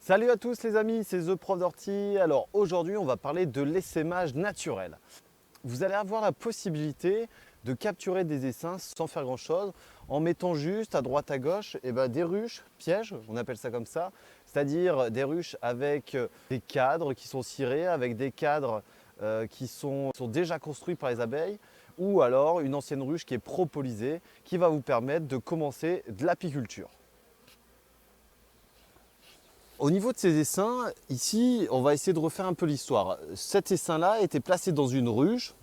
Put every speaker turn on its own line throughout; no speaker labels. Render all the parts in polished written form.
Salut à tous les amis, c'est The Prof d'Ortie. Alors aujourd'hui on va parler de l'essaimage naturel. Vous allez avoir la possibilité de capturer des essaims sans faire grand chose en mettant juste à droite à gauche des ruches pièges, on appelle ça comme ça, c'est-à-dire des ruches avec des cadres qui sont cirés, avec des cadres qui sont déjà construits par les abeilles, ou alors une ancienne ruche qui est propolisée qui va vous permettre de commencer de l'apiculture. Au niveau de ces essaims, ici, on va essayer de refaire un peu l'histoire. Cet essaim-là était placé dans une ruche,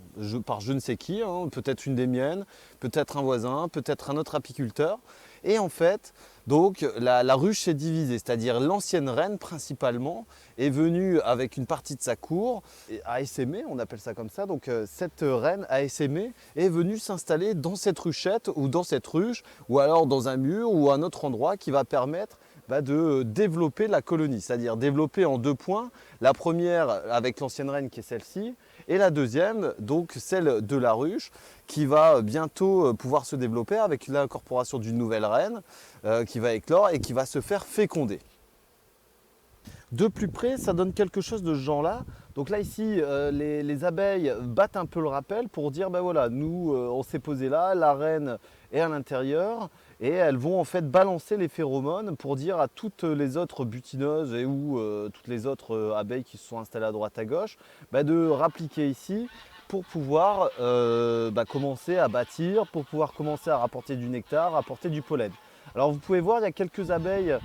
par je ne sais qui, peut-être une des miennes, peut-être un voisin, peut-être un autre apiculteur. Et en fait, donc, la ruche s'est divisée, c'est-à-dire l'ancienne reine principalement est venue avec une partie de sa cour, à essaimer, on appelle ça comme ça. Donc cette reine a essaimé et est venue s'installer dans cette ruchette ou dans cette ruche, ou alors dans un mur ou un autre endroit qui va permettre de développer la colonie, c'est-à-dire développer en deux points, la première avec l'ancienne reine qui est celle-ci, et la deuxième, donc celle de la ruche, qui va bientôt pouvoir se développer avec l'incorporation d'une nouvelle reine qui va éclore et qui va se faire féconder. De plus près, ça donne quelque chose de ce genre-là. Donc là, ici, les abeilles battent un peu le rappel pour dire, ben voilà, nous, on s'est posé là, la reine est à l'intérieur, et elles vont en fait balancer les phéromones pour dire à toutes les autres butineuses et ou toutes les autres abeilles qui se sont installées à droite à gauche, de rappliquer ici pour pouvoir commencer à bâtir, pour pouvoir commencer à rapporter du nectar, rapporter du pollen. Alors vous pouvez voir, il y a quelques abeilles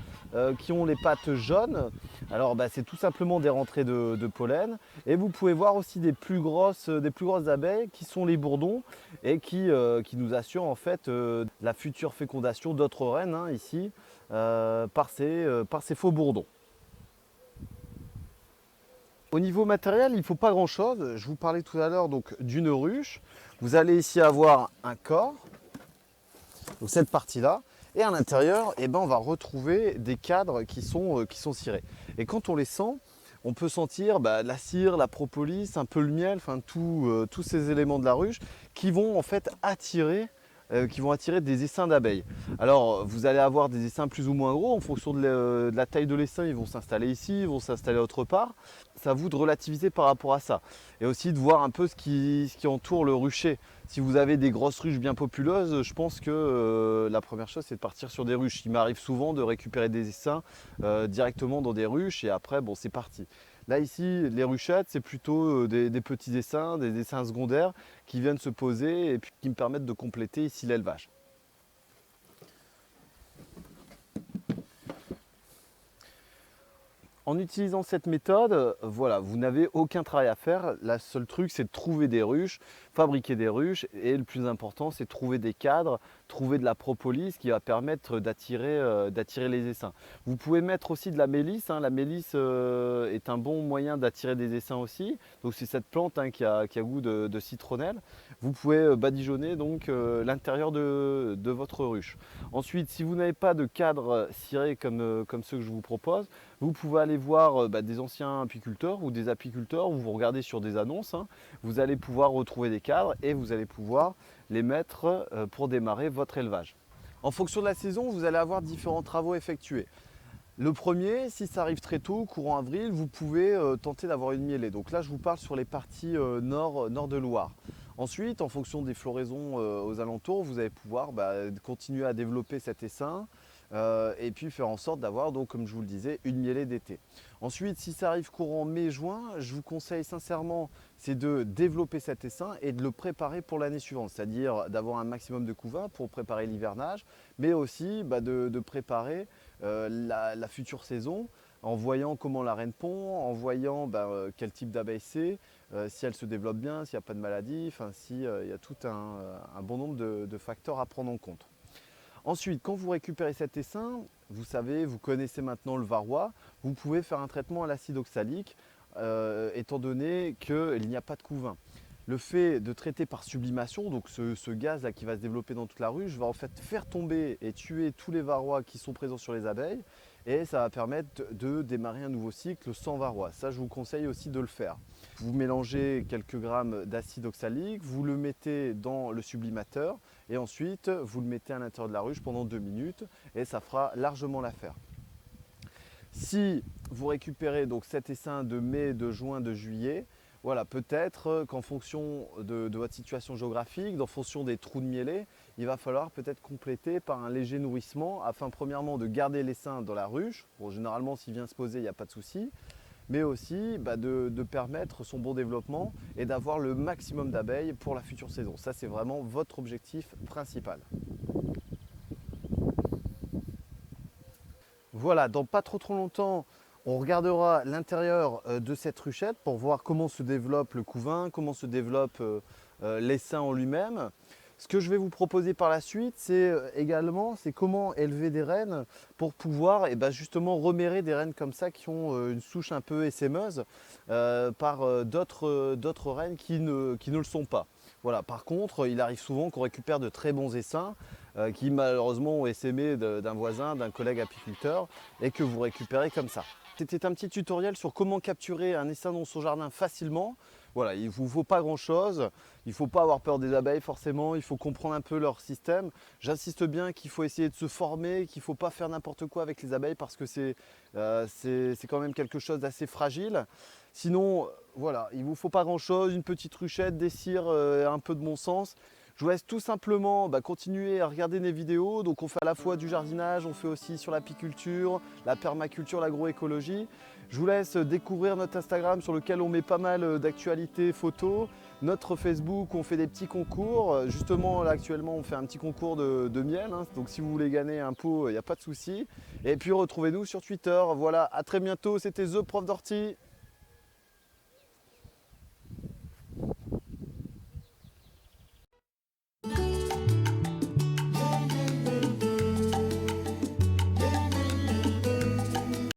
qui ont les pattes jaunes. Alors c'est tout simplement des rentrées de pollen. Et vous pouvez voir aussi des plus grosses abeilles qui sont les bourdons et qui nous assurent en fait la future fécondation d'autres reines ici par ces faux bourdons. Au niveau matériel, il ne faut pas grand chose. Je vous parlais tout à l'heure donc d'une ruche. Vous allez ici avoir un corps, donc cette partie-là. Et à l'intérieur, on va retrouver des cadres qui sont cirés. Et quand on les sent, on peut sentir la cire, la propolis, un peu le miel, enfin tous ces éléments de la ruche qui vont en fait attirer des essaims d'abeilles. Alors vous allez avoir des essaims plus ou moins gros en fonction de la taille de l'essaim, ils vont s'installer ici, ils vont s'installer autre part. C'est à vous de relativiser par rapport à ça. Et aussi de voir un peu ce qui entoure le rucher. Si vous avez des grosses ruches bien populeuses, je pense que la première chose c'est de partir sur des ruches. Il m'arrive souvent de récupérer des essaims directement dans des ruches et après c'est parti. Là ici, les ruchettes, c'est plutôt des petits essaims, des essaims secondaires qui viennent se poser et puis qui me permettent de compléter ici l'élevage. En utilisant cette méthode, voilà, vous n'avez aucun travail à faire. Le seul truc, c'est de trouver des ruches, fabriquer des ruches. Et le plus important, c'est de trouver des cadres, trouver de la propolis qui va permettre d'attirer les essaims. Vous pouvez mettre aussi de la mélisse. La mélisse est un bon moyen d'attirer des essaims aussi. Donc c'est cette plante qui a goût de citronnelle. Vous pouvez badigeonner donc l'intérieur de votre ruche. Ensuite, si vous n'avez pas de cadre ciré comme ceux que je vous propose, vous pouvez aller voir des anciens apiculteurs ou des apiculteurs, où vous regardez sur des annonces, vous allez pouvoir retrouver des cadres et vous allez pouvoir les mettre pour démarrer votre élevage. En fonction de la saison, vous allez avoir différents travaux effectués. Le premier, si ça arrive très tôt, courant avril, vous pouvez tenter d'avoir une mielée. Donc là, je vous parle sur les parties nord de Loire. Ensuite, en fonction des floraisons aux alentours, vous allez pouvoir continuer à développer cet essaim et puis faire en sorte d'avoir, donc, comme je vous le disais, une mielée d'été. Ensuite, si ça arrive courant mai-juin, je vous conseille sincèrement, c'est de développer cet essaim et de le préparer pour l'année suivante, c'est-à-dire d'avoir un maximum de couvain pour préparer l'hivernage, mais aussi de préparer la future saison en voyant comment la reine pond, en voyant quel type d'abeille c'est, si elle se développe bien, s'il n'y a pas de maladie, s'il y a tout un bon nombre de facteurs à prendre en compte. Ensuite, quand vous récupérez cet essaim, vous savez, vous connaissez maintenant le varroa, vous pouvez faire un traitement à l'acide oxalique étant donné qu'il n'y a pas de couvain. Le fait de traiter par sublimation, donc ce gaz là qui va se développer dans toute la ruche, va en fait faire tomber et tuer tous les varrois qui sont présents sur les abeilles et ça va permettre de démarrer un nouveau cycle sans varroa. Ça, je vous conseille aussi de le faire. Vous mélangez quelques grammes d'acide oxalique, vous le mettez dans le sublimateur et ensuite vous le mettez à l'intérieur de la ruche pendant 2 minutes et ça fera largement l'affaire. Si vous récupérez donc cet essaim de mai, de juin, de juillet. Voilà, peut-être qu'en fonction de votre situation géographique, en fonction des trous de mielet, il va falloir peut-être compléter par un léger nourrissement afin premièrement de garder l'essaim dans la ruche. Bon, généralement, s'il vient se poser, il n'y a pas de souci. Mais aussi de permettre son bon développement et d'avoir le maximum d'abeilles pour la future saison. Ça, c'est vraiment votre objectif principal. Voilà, dans pas trop longtemps, on regardera l'intérieur de cette ruchette pour voir comment se développe le couvain, comment se développe l'essaim en lui-même. Ce que je vais vous proposer par la suite, c'est également comment élever des rennes pour pouvoir justement remérer des rennes comme ça qui ont une souche un peu essaimeuse par d'autres rennes qui ne le sont pas. Voilà. Par contre, il arrive souvent qu'on récupère de très bons essaims qui malheureusement ont essaimé d'un voisin, d'un collègue apiculteur et que vous récupérez comme ça. C'était un petit tutoriel sur comment capturer un essaim dans son jardin facilement. Voilà, il ne vous faut pas grand chose, il ne faut pas avoir peur des abeilles forcément, il faut comprendre un peu leur système. J'insiste bien qu'il faut essayer de se former, qu'il ne faut pas faire n'importe quoi avec les abeilles parce que c'est quand même quelque chose d'assez fragile. Sinon, voilà, il ne vous faut pas grand chose, une petite ruchette, des cires, un peu de bon sens. Je vous laisse tout simplement continuer à regarder mes vidéos. Donc on fait à la fois du jardinage, on fait aussi sur l'apiculture, la permaculture, l'agroécologie. Je vous laisse découvrir notre Instagram sur lequel on met pas mal d'actualités photos, notre Facebook où on fait des petits concours. Justement là actuellement on fait un petit concours de miel, hein. Donc si vous voulez gagner un pot, il n'y a pas de souci. Et puis retrouvez-nous sur Twitter. Voilà, à très bientôt, c'était The Prof d'Ortie.